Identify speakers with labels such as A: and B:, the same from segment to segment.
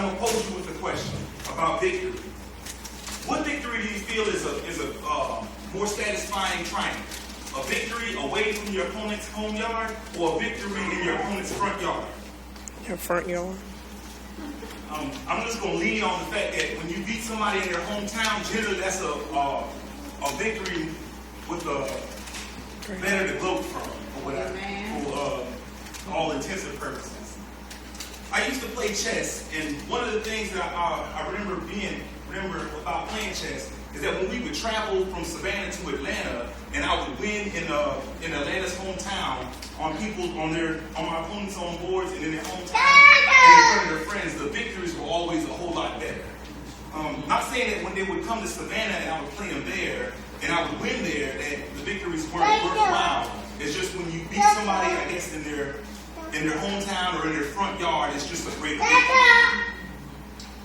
A: I'm going to pose you with a question about victory. What victory do you feel is a more satisfying triumph? A victory away from your opponent's home yard, or a victory in your opponent's front yard?
B: Your front yard.
A: I'm just going to lean on the fact that when you beat somebody in their hometown, generally that's a victory with a better to gloat from, or whatever, for all intensive purposes. I used to play chess, and one of the things that I remember about playing chess is that when we would travel from Savannah to Atlanta, and I would win in Atlanta's hometown on my opponent's own boards and in their hometown and in front of their friends, the victories were always a whole lot better. Not saying that when they would come to Savannah and I would play them there and I would win there, that the victories weren't worthwhile. It's just when you beat somebody, I guess, in their hometown or in their front yard, it's just a great victory.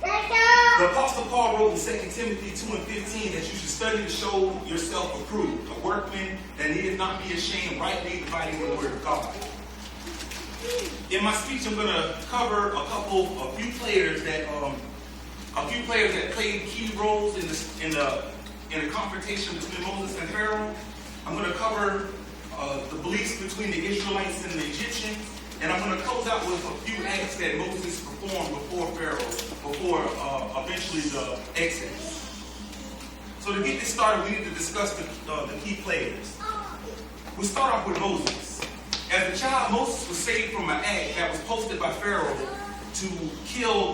A: The Apostle Paul wrote in 2 Timothy 2:15 that you should study to show yourself approved, a workman that needeth not be ashamed, rightly dividing the word of God. In my speech, I'm going to cover a few players that played key roles in the confrontation between Moses and Pharaoh. I'm going to cover the beliefs between the Israelites and the Egyptians. And I'm going to close out with a few acts that Moses performed before Pharaoh, before eventually the Exodus. So to get this started, we need to discuss the key players. We'll start off with Moses. As a child, Moses was saved from an act that was posted by Pharaoh to kill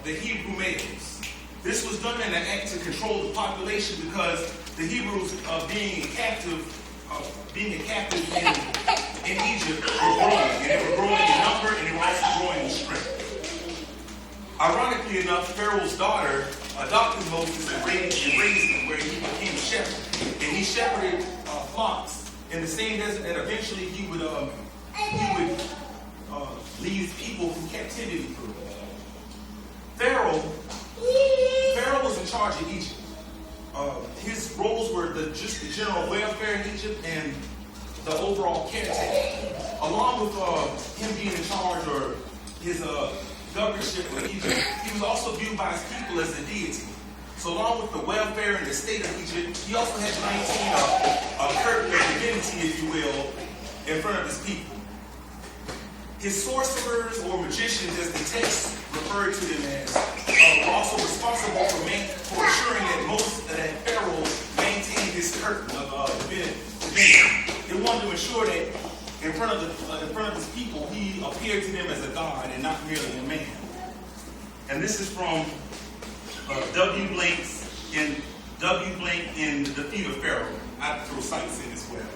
A: the Hebrew males. This was done in an act to control the population because the Hebrews, being a captive in Egypt, were growing, and they were growing in number, and they were also growing in strength. Ironically enough, Pharaoh's daughter adopted Moses and raised him, where he became a shepherd, and he shepherded flocks in the same desert that eventually he would lead his people from captivity through. Pharaoh was in charge of Egypt. His roles were just the general welfare in Egypt and the overall caretaker. Along with him being in charge, or his governorship of Egypt, he was also viewed by his people as a deity. So along with the welfare and the state of Egypt, he also had to maintain a curtain of divinity, if you will, in front of his people. His sorcerers or magicians, as the text referred to them as, were also responsible for ensuring that Pharaoh maintained his curtain of divinity. They wanted to ensure that in front of his people, he appeared to them as a god and not merely a man. And this is from W. Blank in The Defeat of Pharaoh. I throw cites in as well.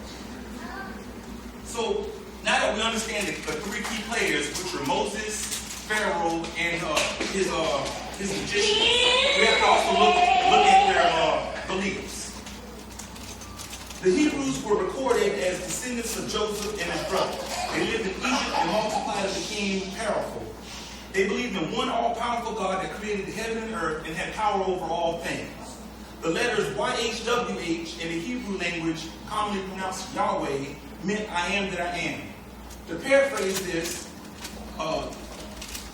A: So now that we understand the three key players, which are Moses, Pharaoh, and his magician, we have to also look at their beliefs. The Hebrews were recorded as descendants of Joseph and his brothers. They lived in Egypt and multiplied and became powerful. They believed in one all-powerful God that created heaven and earth and had power over all things. The letters YHWH in the Hebrew language, commonly pronounced Yahweh, meant I am that I am. To paraphrase this,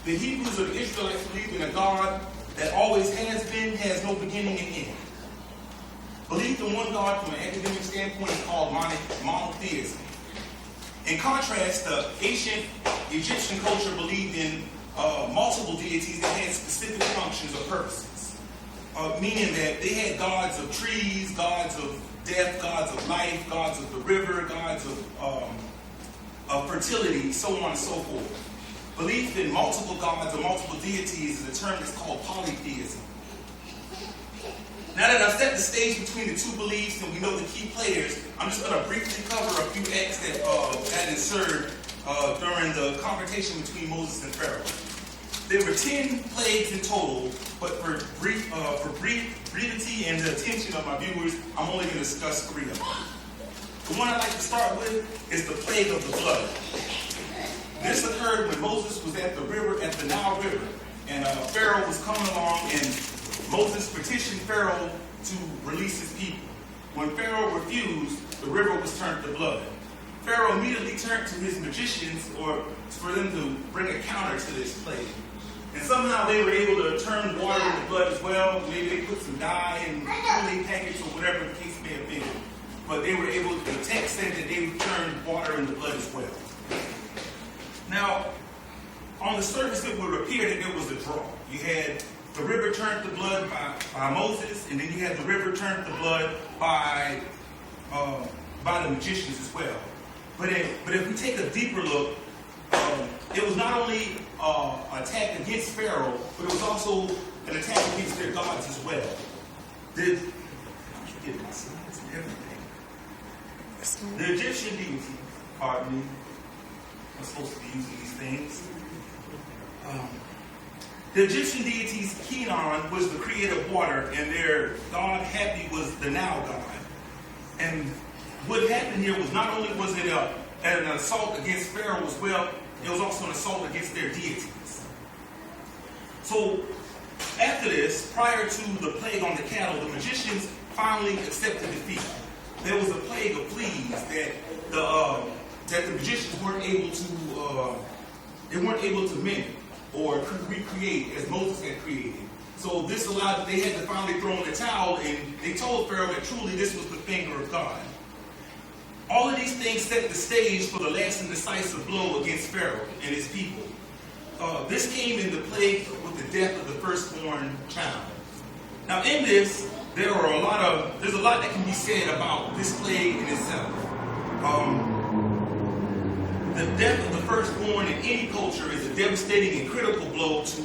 A: the Hebrews or the Israelites believed in a God that always has been, has no beginning and end. Belief in one God from an academic standpoint is called monotheism. In contrast, the ancient Egyptian culture believed in multiple deities that had specific functions or purposes, meaning that they had gods of trees, gods of death, gods of life, gods of the river, gods of fertility, so on and so forth. Belief in multiple gods or multiple deities is a term that's called polytheism. Now that I've set the stage between the two beliefs and we know the key players, I'm just going to briefly cover a few acts that ensued during the confrontation between Moses and Pharaoh. There were 10 plagues in total, but for brevity and the attention of my viewers, I'm only going to discuss 3 of them. The one I'd like to start with is the plague of the blood. This occurred when Moses was at the Nile River, and Pharaoh was coming along, and Moses petitioned Pharaoh to release his people. When Pharaoh refused, the river was turned to blood. Pharaoh immediately turned to his magicians for them to bring a counter to this plague. And somehow they were able to turn water into blood as well. Maybe they put some dye in the package or whatever the case may have been. But they were able to, the text said that they would turn water into blood as well. Now, on the surface, it would appear that there was a draw. You had the river turned to blood by Moses, and then you had the river turned to blood by the magicians as well. But if we take a deeper look, it was not only an attack against Pharaoh, but it was also an attack against their gods as well. I'm forgetting my slides and everything. The Egyptian deity, pardon me, I'm supposed to be using these things. The Egyptian deities, Kenon was the creator of water, and their god Hapi was the Nile god. And what happened here was not only was it an assault against Pharaoh as well, it was also an assault against their deities. So after this, prior to the plague on the cattle, the magicians finally accepted defeat. There was a plague of fleas that the magicians weren't able to mimic or recreate as Moses had created. So this allowed, they had to finally throw in the towel, and they told Pharaoh that truly this was the finger of God. All of these things set the stage for the last and decisive blow against Pharaoh and his people. This came in the plague with the death of the firstborn child. Now in this, there's a lot that can be said about this plague in itself. The death of the firstborn in any culture is a devastating and critical blow to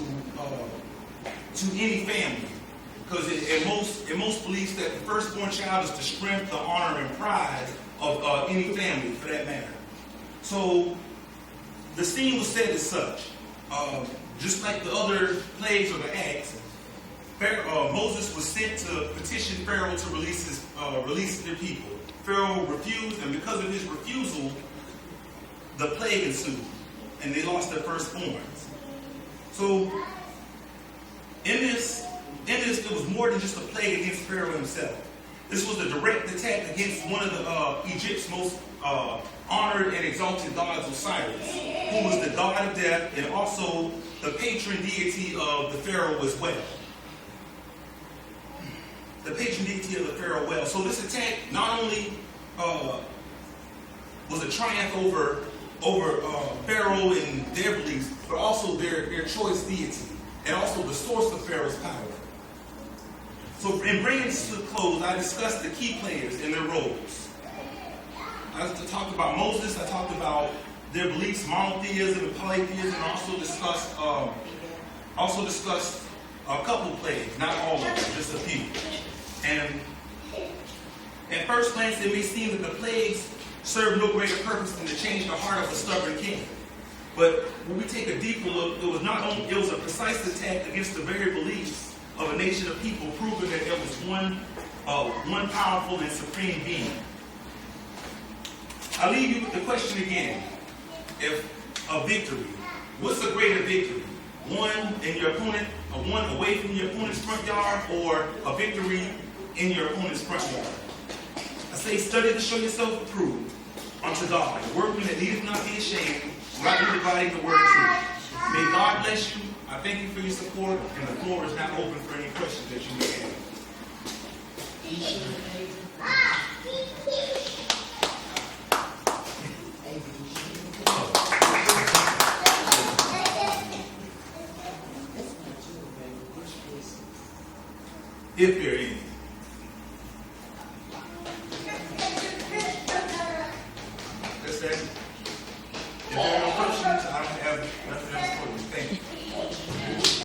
A: any family. Because in most beliefs that the firstborn child is the strength, the honor, and pride of any family, for that matter. So the scene was set as such. Just like the other plagues or the acts, Moses was sent to petition Pharaoh to release their people. Pharaoh refused, and because of his refusal, the plague ensued, and they lost their firstborns. So in this, it was more than just a plague against Pharaoh himself. This was a direct attack against one of the Egypt's most honored and exalted gods, Osiris, who was the god of death and also the patron deity of the Pharaoh as well. The patron deity of the Pharaoh well. So this attack not only was a triumph over Pharaoh and their beliefs, but also their choice deity, and also the source of Pharaoh's power. So in bringing this to a close, I discussed the key players and their roles. I talked about Moses, I talked about their beliefs, monotheism and polytheism, and also discussed a couple plagues, not all of them, just a few. And at first glance, it may seem that the plagues served no greater purpose than to change the heart of a stubborn king. But when we take a deeper look, it was a precise attack against the very beliefs of a nation of people, proving that there was one powerful and supreme being. I leave you with the question again: if a victory, what's a greater victory? One in your opponent, one away from your opponent's front yard, or a victory in your opponent's front yard? I say, study to show yourself approved unto God, a workman that needeth not be ashamed, rightly dividing the word of truth. May God bless you. I thank you for your support, and the floor is now open for any questions that you may have. If there is. That's that.